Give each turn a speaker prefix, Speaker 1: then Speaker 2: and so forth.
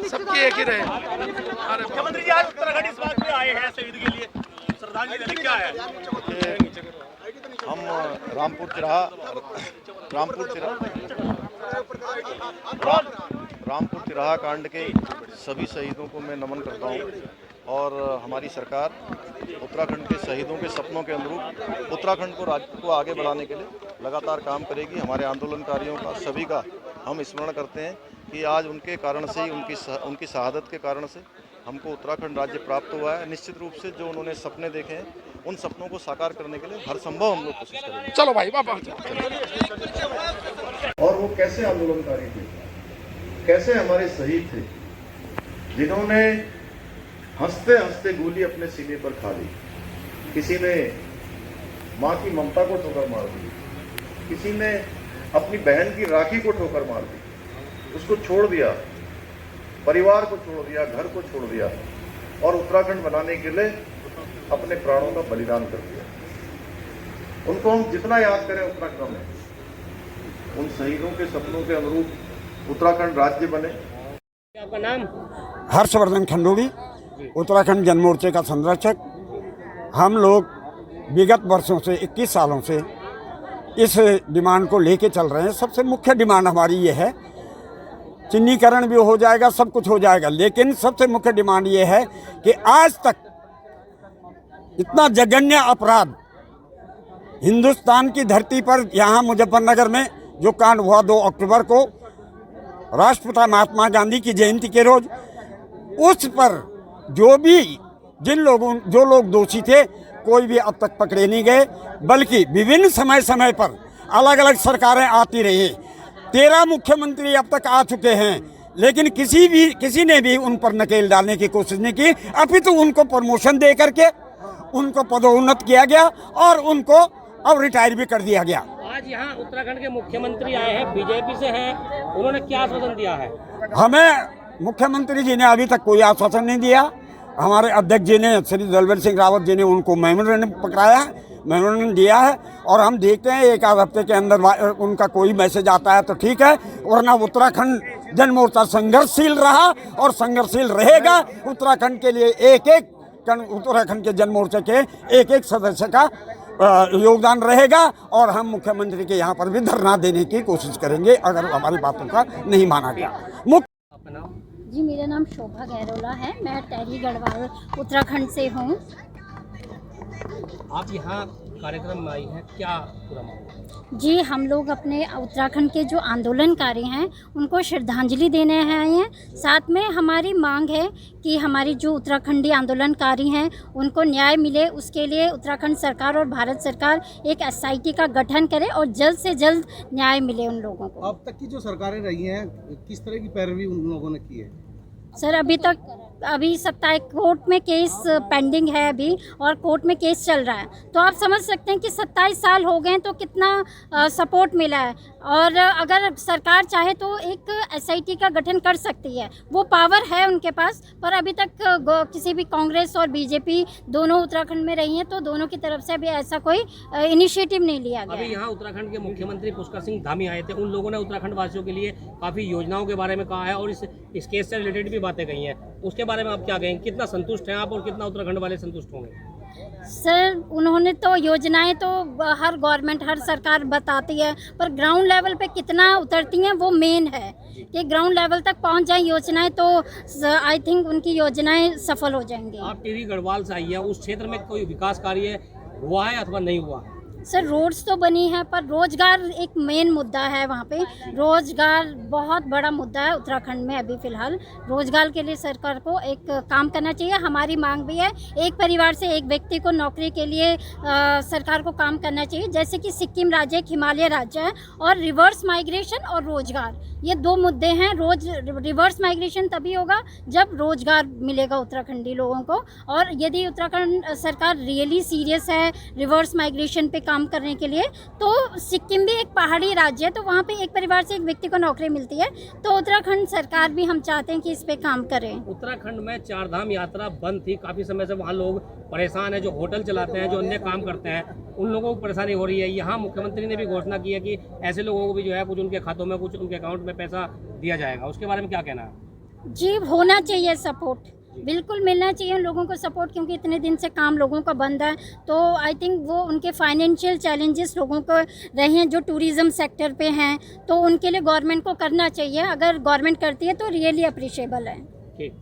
Speaker 1: सबकी एक ही रहे।
Speaker 2: मुख्यमंत्री जी आज उत्तराखंड इस बात में आए हैं शहीद के लिए श्रद्धांजलि देने, क्या है?
Speaker 3: हम रामपुर तिराहा कांड के सभी शहीदों को मैं नमन करता हूं और हमारी सरकार उत्तराखंड के शहीदों के सपनों के अनुरूप उत्तराखंड को राज्य को आगे बढ़ाने के लिए लगातार काम करेगी। हमारे आंदोलनकारियों का सभी का हम स्मरण करते हैं कि आज उनके कारण से ही उनकी शहादत के कारण से हमको उत्तराखंड राज्य प्राप्त हुआ है। निश्चित रूप से जो उन्होंने सपने देखे हैं उन सपनों को साकार करने के लिए हर संभव हम लोग कोशिश करेंगे।
Speaker 1: चलो भाई वापस।
Speaker 3: और वो कैसे आंदोलनकारी थे, कैसे हमारे शहीद थे जिन्होंने हंसते हंसते गोली अपने सीने पर खा ली। किसी ने माँ की ममता को ठोकर मार दी, किसी ने अपनी बहन की राखी को ठोकर मार दी, उसको छोड़ दिया, परिवार को छोड़ दिया, घर को छोड़ दिया और उत्तराखंड बनाने के लिए अपने प्राणों का बलिदान कर दिया। उनको हम जितना याद करें उतना कम है। उन शहीदों के सपनों के अनुरूप उत्तराखंड राज्य बने।
Speaker 2: आपका नाम?
Speaker 4: हर्षवर्धन खंडूड़ी, उत्तराखंड जन मोर्चे का संरक्षक। हम लोग विगत वर्षों से 21 सालों से इस डिमांड को लेके चल रहे हैं। सबसे मुख्य डिमांड हमारी ये है, चिन्हीकरण भी हो जाएगा, सब कुछ हो जाएगा, लेकिन सबसे मुख्य डिमांड ये है कि आज तक इतना जघन्य अपराध हिंदुस्तान की धरती पर, यहाँ मुजफ्फरनगर में जो कांड हुआ 2 अक्टूबर को राष्ट्रपिता महात्मा गांधी की जयंती के रोज, उस पर जो लोग दोषी थे कोई भी अब तक पकड़े नहीं गए, बल्कि विभिन्न समय पर अलग अलग सरकारें आती रही। 13 मुख्यमंत्री अब तक आ चुके हैं, लेकिन किसी ने भी उन पर नकेल डालने की कोशिश नहीं की। अपितु उनको प्रमोशन दे करके उनको पदोन्नत किया गया और उनको अब रिटायर भी कर दिया गया।
Speaker 2: आज यहाँ उत्तराखंड के मुख्यमंत्री आए हैं, बीजेपी से हैं, उन्होंने क्या आश्वासन दिया है?
Speaker 4: हमें मुख्यमंत्री जी ने अभी तक कोई आश्वासन नहीं दिया। हमारे अध्यक्ष जी ने, श्री दलबीर सिंह रावत जी ने उनको मेमोरेंडम पकड़ाया है, मेमोरेंडम दिया है और हम देखते हैं 1 आध हफ्ते के अंदर उनका कोई मैसेज आता है तो ठीक है, वरना उत्तराखंड जन मोर्चा संघर्षशील रहा और संघर्षशील रहेगा। उत्तराखंड के लिए उत्तराखंड के जन मोर्चे के एक सदस्य का योगदान रहेगा और हम मुख्यमंत्री के यहाँ पर भी धरना देने की कोशिश करेंगे अगर हमारी बातों का नहीं माना गया।
Speaker 5: जी, मेरा नाम शोभा गहरोला है, मैं टेहरी गढ़वाल उत्तराखंड से हूँ।
Speaker 2: आप यहाँ कार्यक्रम में आई हैं, क्या पूरा मामला?
Speaker 5: जी, हम लोग अपने उत्तराखंड के जो आंदोलनकारी हैं उनको श्रद्धांजलि देने आए हैं। साथ में हमारी मांग है कि हमारी जो उत्तराखंडी आंदोलनकारी हैं उनको न्याय मिले, उसके लिए उत्तराखंड सरकार और भारत सरकार एक SIT का गठन करे और जल्द से जल्द न्याय मिले उन लोगों को।
Speaker 6: अब तक की जो सरकारें रही हैं, किस तरह की पैरवी उन लोगों ने की है?
Speaker 5: सर, अभी 27 कोर्ट में केस पेंडिंग है अभी और कोर्ट में केस चल रहा है, तो आप समझ सकते हैं कि 27 साल हो गए तो कितना सपोर्ट मिला है। और अगर सरकार चाहे तो एक SIT का गठन कर सकती है, वो पावर है उनके पास, पर अभी तक किसी भी कांग्रेस और बीजेपी दोनों उत्तराखंड में रही हैं तो दोनों की तरफ से अभी ऐसा कोई इनिशिएटिव नहीं लिया गया।
Speaker 2: अभी यहाँ उत्तराखंड के मुख्यमंत्री पुष्कर सिंह धामी आए थे, उन लोगों ने उत्तराखंड वासियों के लिए काफ़ी योजनाओं के बारे में कहा है और इस केस से रिलेटेड भी बातें कही हैं, उसके बारे में आप क्या कहेंगे? कितना संतुष्ट हैं आप और कितना उत्तराखंड वाले संतुष्ट होंगे?
Speaker 5: सर, उन्होंने तो योजनाएं तो हर गवर्नमेंट, हर सरकार बताती है, पर ग्राउंड लेवल पे कितना उतरती हैं वो मेन है कि ग्राउंड लेवल तक पहुंच जाए योजनाएं, तो आई थिंक उनकी योजनाएं सफल हो जाएंगी।
Speaker 2: आप टिहरी गढ़वाल से आई है, उस क्षेत्र में कोई विकास कार्य हुआ है अथवा नहीं हुआ?
Speaker 5: सर, रोड्स तो बनी है पर रोजगार एक मेन मुद्दा है। वहाँ पे रोजगार बहुत बड़ा मुद्दा है उत्तराखंड में। अभी फिलहाल रोजगार के लिए सरकार को एक काम करना चाहिए। हमारी मांग भी है, एक परिवार से एक व्यक्ति को नौकरी के लिए सरकार को काम करना चाहिए। जैसे कि सिक्किम राज्य एक हिमालय राज्य है और रिवर्स माइग्रेशन और रोजगार, ये 2 मुद्दे हैं। रिवर्स माइग्रेशन तभी होगा जब रोजगार मिलेगा उत्तराखंडी लोगों को, और यदि उत्तराखंड सरकार रियली सीरियस है रिवर्स माइग्रेशन पे काम करने के लिए, तो सिक्किम भी एक पहाड़ी राज्य है, तो वहाँ पे एक परिवार से एक व्यक्ति को नौकरी मिलती है, तो उत्तराखंड सरकार भी हम चाहते हैं कि इस पे काम करें।
Speaker 2: उत्तराखंड में 4 धाम यात्रा बंद थी, काफ़ी समय से वहाँ लोग परेशान हैं, जो होटल चलाते हैं, जो अन्य काम करते हैं, उन लोगों को परेशानी हो रही है। यहाँ मुख्यमंत्री ने भी घोषणा की है कि ऐसे लोगों को भी जो है कुछ उनके खातों में, कुछ उनके अकाउंट में पैसा दिया जाएगा, उसके बारे में क्या कहना है?
Speaker 5: जी होना चाहिए सपोर्ट, बिल्कुल मिलना चाहिए उन लोगों को सपोर्ट, क्योंकि इतने दिन से काम लोगों का बंद है। तो आई थिंक वो उनके फाइनेंशियल चैलेंजेस लोगों को रहे हैं जो टूरिज़्म सेक्टर पे हैं, तो उनके लिए गवर्नमेंट को करना चाहिए। अगर गवर्नमेंट करती है तो रियली अप्रिशिएबल है।
Speaker 2: ठीक।